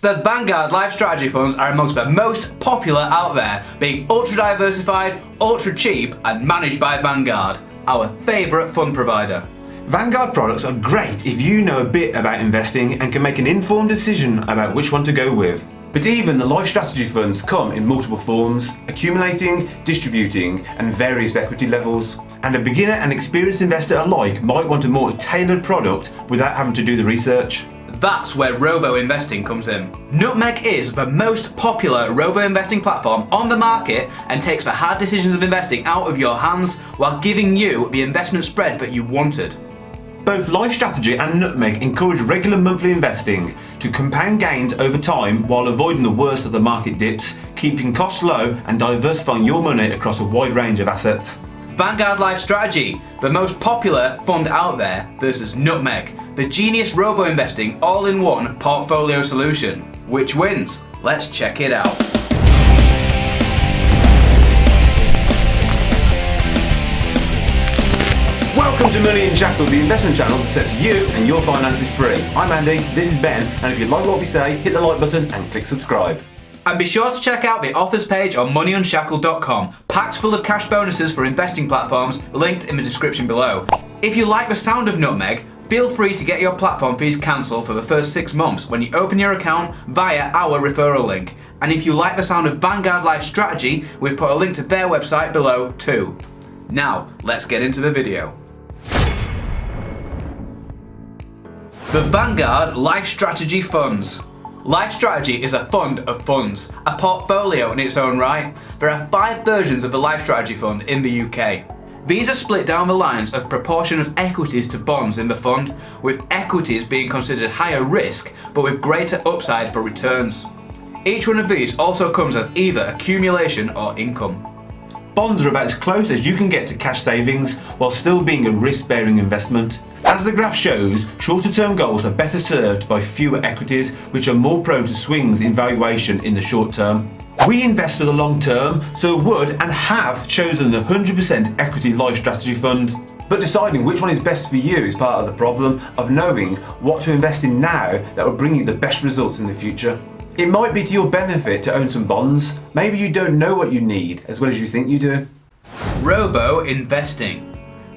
The Vanguard LifeStrategy Funds are amongst the most popular out there, being ultra-diversified, ultra-cheap and managed by Vanguard, our favourite fund provider. Vanguard products are great if you know a bit about investing and can make an informed decision about which one to go with. But even the LifeStrategy funds come in multiple forms, accumulating, distributing and various equity levels. And a beginner and experienced investor alike might want a more tailored product without having to do the research. That's where robo-investing comes in. Nutmeg is the most popular robo-investing platform on the market and takes the hard decisions of investing out of your hands while giving you the investment spread that you wanted. Both LifeStrategy and Nutmeg encourage regular monthly investing to compound gains over time while avoiding the worst of the market dips, keeping costs low and diversifying your money across a wide range of assets. Vanguard LifeStrategy, the most popular fund out there, versus Nutmeg, the genius robo-investing all-in-one portfolio solution. Which wins? Let's check it out. Welcome to Money Unshackled, the investment channel that sets you and your finances free. I'm Andy, this is Ben, and if you like what we say, hit the like button and click subscribe. And be sure to check out the offers page on moneyunshackled.com, packed full of cash bonuses for investing platforms, linked in the description below. If you like the sound of Nutmeg, feel free to get your platform fees cancelled for the first 6 months when you open your account via our referral link. And if you like the sound of Vanguard LifeStrategy, we've put a link to their website below too. Now, let's get into the video. The Vanguard LifeStrategy Funds. LifeStrategy is a fund of funds, a portfolio in its own right. There are 5 versions of the LifeStrategy fund in the UK. These are split down the lines of proportion of equities to bonds in the fund, with equities being considered higher risk but with greater upside for returns. Each one of these also comes as either accumulation or income. Bonds are about as close as you can get to cash savings while still being a risk-bearing investment. As the graph shows, shorter-term goals are better served by fewer equities, which are more prone to swings in valuation in the short term. We invest for the long term, so would and have chosen the 100% equity LifeStrategy fund. But deciding which one is best for you is part of the problem of knowing what to invest in now that will bring you the best results in the future. It might be to your benefit to own some bonds. Maybe you don't know what you need as well as you think you do. Robo-investing.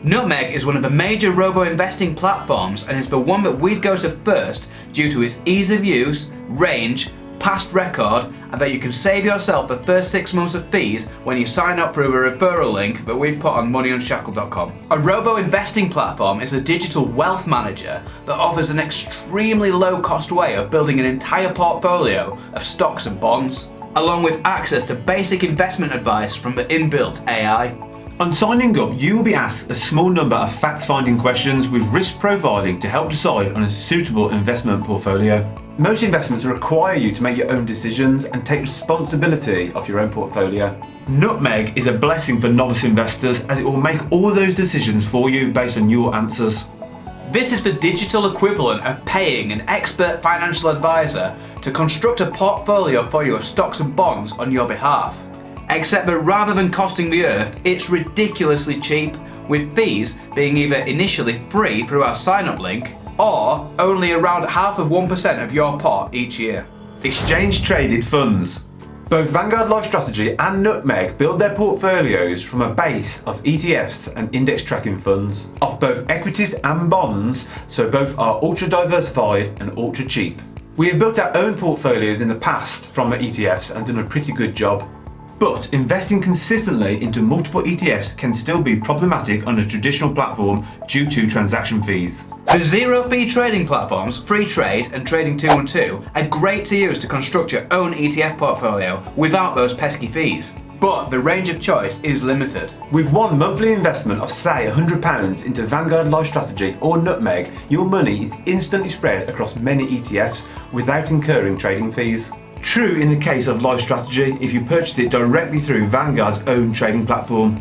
Nutmeg is one of the major robo-investing platforms and is the one that we'd go to first due to its ease of use, range, past record, and that you can save yourself the first 6 months of fees when you sign up through a referral link that we've put on moneyunshackled.com. A robo-investing platform is a digital wealth manager that offers an extremely low-cost way of building an entire portfolio of stocks and bonds, along with access to basic investment advice from the inbuilt AI. On signing up, you will be asked a small number of fact-finding questions with risk profiling to help decide on a suitable investment portfolio. Most investments require you to make your own decisions and take responsibility of your own portfolio. Nutmeg is a blessing for novice investors as it will make all those decisions for you based on your answers. This is the digital equivalent of paying an expert financial advisor to construct a portfolio for you of stocks and bonds on your behalf. Except that rather than costing the earth, it's ridiculously cheap, with fees being either initially free through our sign-up link, or only around 0.5% of your pot each year. Exchange-traded funds. Both Vanguard LifeStrategy and Nutmeg build their portfolios from a base of ETFs and index tracking funds, of both equities and bonds, so both are ultra-diversified and ultra-cheap. We have built our own portfolios in the past from the ETFs and done a pretty good job. But investing consistently into multiple ETFs can still be problematic on a traditional platform due to transaction fees. The zero-fee trading platforms, Freetrade and Trading 212, are great to use to construct your own ETF portfolio without those pesky fees. But the range of choice is limited. With one monthly investment of say £100 into Vanguard LifeStrategy or Nutmeg, your money is instantly spread across many ETFs without incurring trading fees. True in the case of LifeStrategy if you purchase it directly through Vanguard's own trading platform.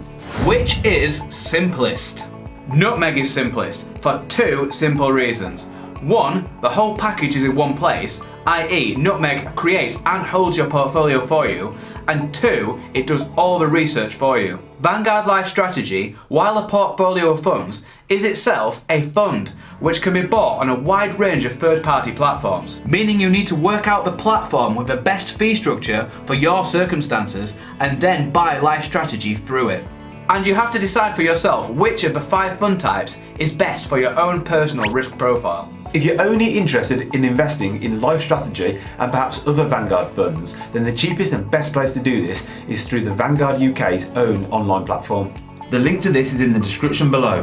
Which is simplest? Nutmeg is simplest for 2 simple reasons. One, the whole package is in one place, i.e. Nutmeg creates and holds your portfolio for you, and 2, it does all the research for you. Vanguard LifeStrategy, while a portfolio of funds, is itself a fund, which can be bought on a wide range of third-party platforms, meaning you need to work out the platform with the best fee structure for your circumstances and then buy LifeStrategy through it. And you have to decide for yourself which of the 5 fund types is best for your own personal risk profile. If you're only interested in investing in LifeStrategy and perhaps other Vanguard funds, then the cheapest and best place to do this is through the Vanguard UK's own online platform. The link to this is in the description below.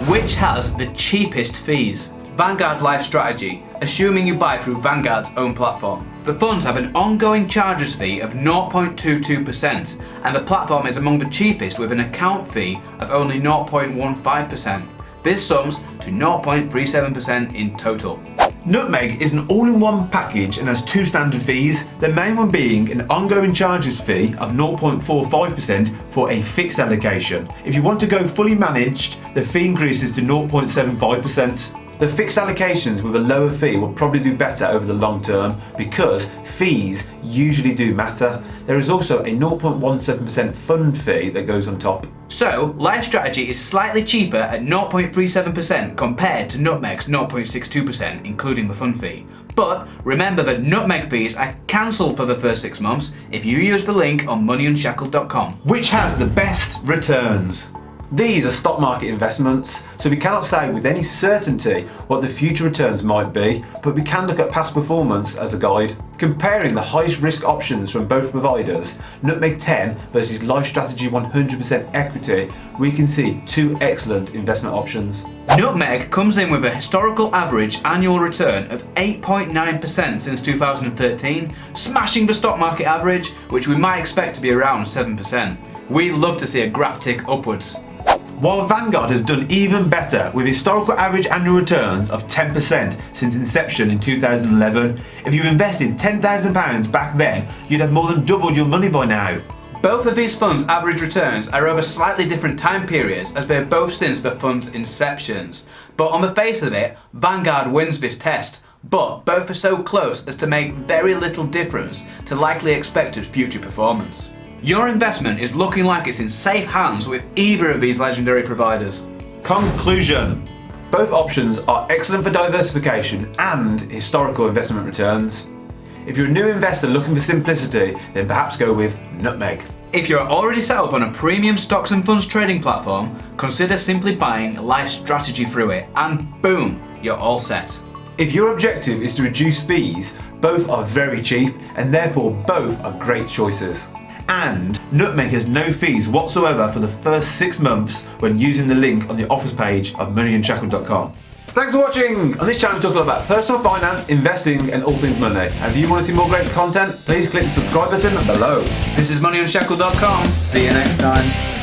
Which has the cheapest fees? Vanguard LifeStrategy, assuming you buy through Vanguard's own platform. The funds have an ongoing charges fee of 0.22%, and the platform is among the cheapest with an account fee of only 0.15%. This sums to 0.37% in total. Nutmeg is an all-in-one package and has 2 standard fees, the main one being an ongoing charges fee of 0.45% for a fixed allocation. If you want to go fully managed, the fee increases to 0.75%. The fixed allocations with a lower fee will probably do better over the long term because fees usually do matter. There is also a 0.17% fund fee that goes on top. So, LifeStrategy is slightly cheaper at 0.37% compared to Nutmeg's 0.62%, including the fund fee. But remember that Nutmeg fees are cancelled for the first 6 months if you use the link on moneyunshackled.com. Which has the best returns? These are stock market investments, so we cannot say with any certainty what the future returns might be, but we can look at past performance as a guide. Comparing the highest risk options from both providers, Nutmeg 10 versus LifeStrategy 100% equity, we can see 2 excellent investment options. Nutmeg comes in with a historical average annual return of 8.9% since 2013, smashing the stock market average, which we might expect to be around 7%. We love to see a graph tick upwards. While Vanguard has done even better with historical average annual returns of 10% since inception in 2011, if you invested £10,000 back then, you'd have more than doubled your money by now. Both of these funds' average returns are over slightly different time periods as they're both since the fund's inceptions. But on the face of it, Vanguard wins this test, but both are so close as to make very little difference to likely expected future performance. Your investment is looking like it's in safe hands with either of these legendary providers. Conclusion. Both options are excellent for diversification and historical investment returns. If you're a new investor looking for simplicity, then perhaps go with Nutmeg. If you're already set up on a premium stocks and funds trading platform, consider simply buying LifeStrategy through it, and boom, you're all set. If your objective is to reduce fees, both are very cheap and therefore both are great choices. And Nutmeg has no fees whatsoever for the first 6 months when using the link on the offers page of moneyunshackled.com. Thanks for watching! On this channel we talk a lot about personal finance, investing and all things money. And if you want to see more great content, please click the subscribe button below. This is moneyunshackled.com. See you next time.